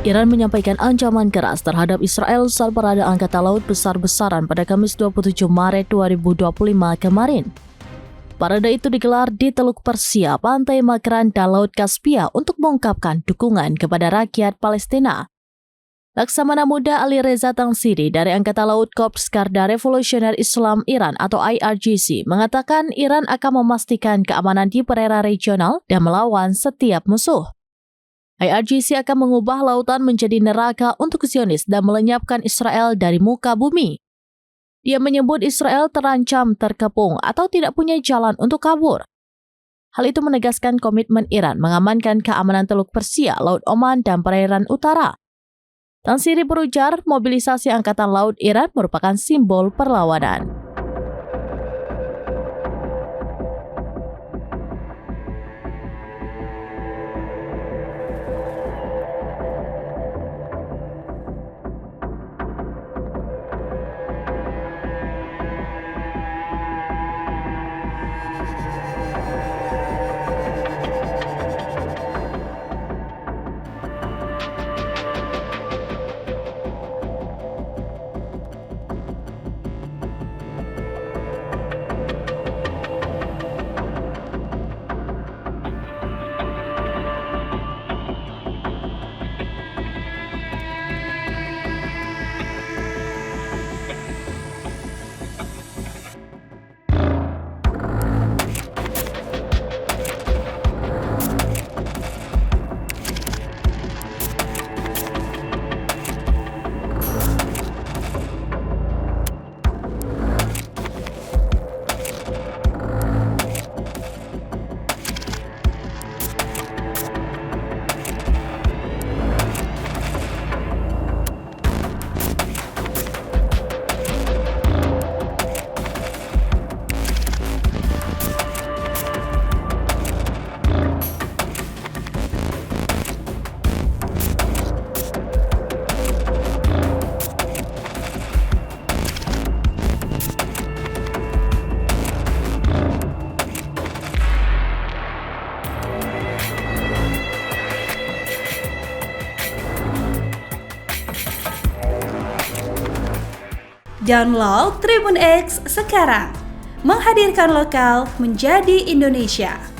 Iran menyampaikan ancaman keras terhadap Israel saat parade Angkatan Laut besar-besaran pada Kamis 27 Maret 2025 kemarin. Parade itu digelar di Teluk Persia, Pantai Makran, dan Laut Kaspia untuk mengungkapkan dukungan kepada rakyat Palestina. Laksamana Muda Ali Reza Tangsiri dari Angkatan Laut Korps Garda Revolusioner Islam Iran atau IRGC mengatakan Iran akan memastikan keamanan di perairan regional dan melawan setiap musuh. IRGC akan mengubah lautan menjadi neraka untuk Zionis dan melenyapkan Israel dari muka bumi. Dia menyebut Israel terancam terkepung atau tidak punya jalan untuk kabur. Hal itu menegaskan komitmen Iran mengamankan keamanan Teluk Persia, Laut Oman, dan perairan utara. Tangsiri berujar mobilisasi Angkatan Laut Iran merupakan simbol perlawanan. Download Tribun X sekarang, menghadirkan lokal menjadi Indonesia.